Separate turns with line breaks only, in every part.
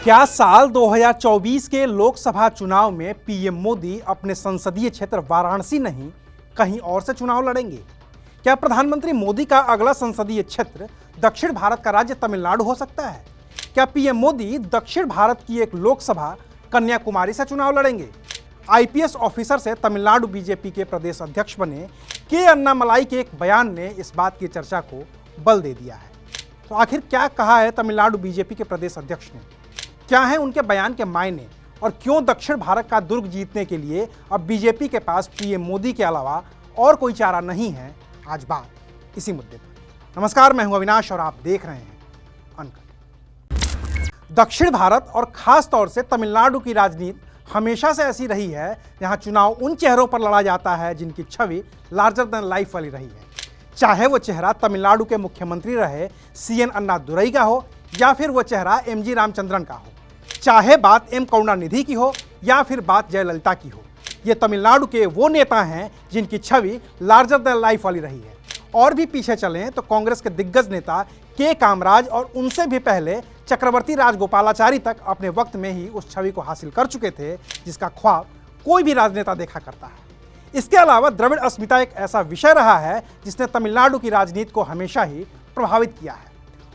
क्या साल 2024 के लोकसभा चुनाव में पीएम मोदी अपने संसदीय क्षेत्र वाराणसी नहीं कहीं और से चुनाव लड़ेंगे? क्या प्रधानमंत्री मोदी का अगला संसदीय क्षेत्र दक्षिण भारत का राज्य तमिलनाडु हो सकता है? क्या पीएम मोदी दक्षिण भारत की एक लोकसभा कन्याकुमारी से चुनाव लड़ेंगे? आईपीएस ऑफिसर से तमिलनाडु बीजेपी के प्रदेश अध्यक्ष बने के अन्नामलाई के एक बयान ने इस बात की चर्चा को बल दे दिया है। तो आखिर क्या कहा है तमिलनाडु बीजेपी के प्रदेश अध्यक्ष ने? क्या है उनके बयान के मायने और क्यों दक्षिण भारत का दुर्ग जीतने के लिए अब बीजेपी के पास पीएम मोदी के अलावा और कोई चारा नहीं है? आज बात इसी मुद्दे पर। नमस्कार, मैं हूं अविनाश और आप देख रहे हैं अनकट। दक्षिण भारत और खास तौर से तमिलनाडु की राजनीति हमेशा से ऐसी रही है जहां चुनाव उन चेहरों पर लड़ा जाता है जिनकी छवि लार्जर देन लाइफ वाली रही है, चाहे वो चेहरा तमिलनाडु के मुख्यमंत्री रहे सीएन अन्नादुरई का हो या फिर वो चेहरा एमजी रामचंद्रन का हो, चाहे बात एम करुणानिधि की हो या फिर बात जयललिता की हो। ये तमिलनाडु के वो नेता हैं जिनकी छवि लार्जर देन लाइफ वाली रही है। और भी पीछे चलें तो कांग्रेस के दिग्गज नेता के कामराज और उनसे भी पहले चक्रवर्ती राजगोपालाचारी तक अपने वक्त में ही उस छवि को हासिल कर चुके थे जिसका ख्वाब कोई भी राजनेता देखा करता है। इसके अलावा द्रविड़ अस्मिता एक ऐसा विषय रहा है जिसने तमिलनाडु की राजनीति को हमेशा ही प्रभावित किया है।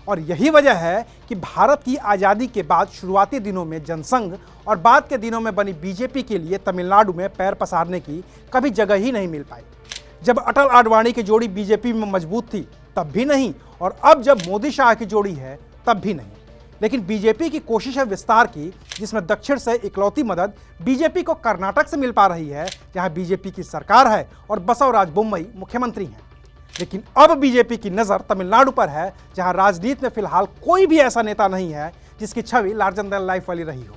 और यही वजह है कि भारत की आज़ादी के बाद शुरुआती दिनों में जनसंघ और बाद के दिनों में बनी बीजेपी के लिए तमिलनाडु में पैर पसारने की कभी जगह ही नहीं मिल पाई। जब अटल आडवाणी की जोड़ी बीजेपी में मजबूत थी तब भी नहीं, और अब जब मोदी शाह की जोड़ी है तब भी नहीं। लेकिन बीजेपी की कोशिश है विस्तार की, जिसमें दक्षिण से इकलौती मदद बीजेपी को कर्नाटक से मिल पा रही है जहां बीजेपी की सरकार है और बसवराज बोम्मई मुख्यमंत्री हैं। लेकिन अब बीजेपी की नज़र तमिलनाडु पर है जहां राजनीति में फिलहाल कोई भी ऐसा नेता नहीं है जिसकी छवि लार्जर देन लाइफ वाली रही हो।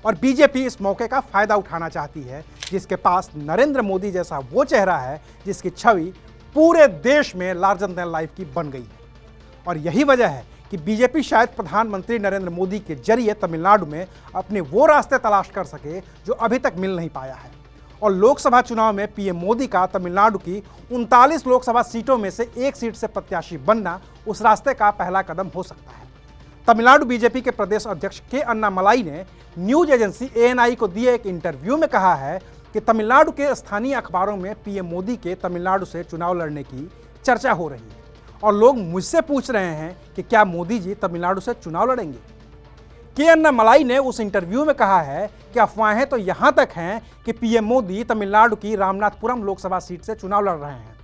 और बीजेपी इस मौके का फायदा उठाना चाहती है जिसके पास नरेंद्र मोदी जैसा वो चेहरा है जिसकी छवि पूरे देश में लार्जर देन लाइफ की बन गई है। और यही वजह है कि बीजेपी शायद प्रधानमंत्री नरेंद्र मोदी के जरिए तमिलनाडु में अपने वो रास्ते तलाश कर सके जो अभी तक मिल नहीं पाया है। और लोकसभा चुनाव में पीएम मोदी का तमिलनाडु की 39 लोकसभा सीटों में से एक सीट से प्रत्याशी बनना उस रास्ते का पहला कदम हो सकता है। तमिलनाडु बीजेपी के प्रदेश अध्यक्ष के अन्नामलाई ने न्यूज एजेंसी एएनआई को दिए एक इंटरव्यू में कहा है कि तमिलनाडु के स्थानीय अखबारों में पीएम मोदी के तमिलनाडु से चुनाव लड़ने की चर्चा हो रही है और लोग मुझसे पूछ रहे हैं कि क्या मोदी जी तमिलनाडु से चुनाव लड़ेंगे। के अन्नामलाई ने उस इंटरव्यू में कहा है कि अफवाहें तो यहां तक हैं कि पीएम मोदी तमिलनाडु की रामनाथपुरम लोकसभा सीट से चुनाव लड़ रहे हैं।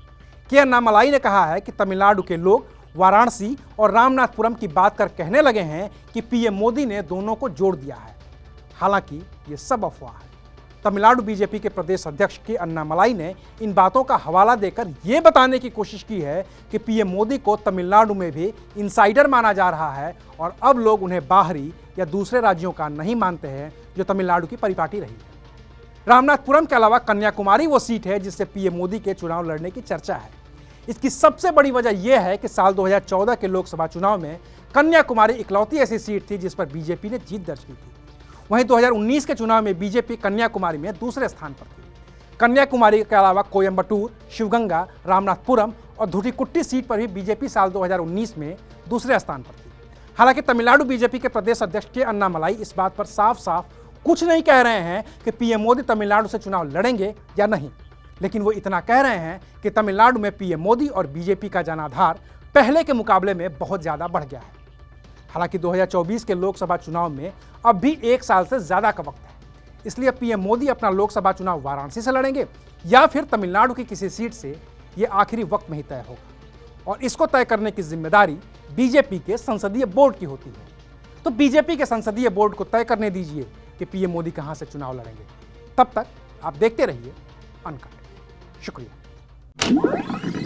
के अन्नामलाई ने कहा है कि तमिलनाडु के लोग वाराणसी और रामनाथपुरम की बात कर कहने लगे हैं कि पीएम मोदी ने दोनों को जोड़ दिया है। हालांकि ये सब अफवाह है। तमिलनाडु बीजेपी के प्रदेश अध्यक्ष के अन्नामलाई ने इन बातों का हवाला देकर ये बताने की कोशिश की है कि पीएम मोदी को तमिलनाडु में भी इनसाइडर माना जा रहा है और अब लोग उन्हें बाहरी या दूसरे राज्यों का नहीं मानते हैं जो तमिलनाडु की परिपाटी रही है। रामनाथपुरम के अलावा कन्याकुमारी वो सीट है जिससे पीएम मोदी के चुनाव लड़ने की चर्चा है। इसकी सबसे बड़ी वजह यह है कि साल 2014 के लोकसभा चुनाव में कन्याकुमारी इकलौती ऐसी सीट थी जिस पर बीजेपी ने जीत दर्ज की थी। वहीं 2019 के चुनाव में बीजेपी कन्याकुमारी में दूसरे स्थान पर थी। कन्याकुमारी के अलावा कोयम्बटूर, शिवगंगा, रामनाथपुरम और धुटीकुट्टी सीट पर भी बीजेपी साल 2019 में दूसरे स्थान पर थी। हालांकि तमिलनाडु बीजेपी के प्रदेश अध्यक्ष के अन्नामलाई इस बात पर साफ साफ कुछ नहीं कह रहे हैं कि पीएम मोदी तमिलनाडु से चुनाव लड़ेंगे या नहीं, लेकिन वो इतना कह रहे हैं कि तमिलनाडु में पीएम मोदी और बीजेपी का जनाधार पहले के मुकाबले में बहुत ज़्यादा बढ़ गया है। हालांकि 2024 के लोकसभा चुनाव में अब भी एक साल से ज़्यादा का वक्त है, इसलिए पीएम मोदी अपना लोकसभा चुनाव वाराणसी से लड़ेंगे या फिर तमिलनाडु की किसी सीट से, ये आखिरी वक्त में ही तय होगा। और इसको तय करने की जिम्मेदारी बीजेपी के संसदीय बोर्ड की होती है। तो बीजेपी के संसदीय बोर्ड को तय करने दीजिए कि पीएम मोदी कहां से चुनाव लड़ेंगे। तब तक आप देखते रहिए अनकट। शुक्रिया।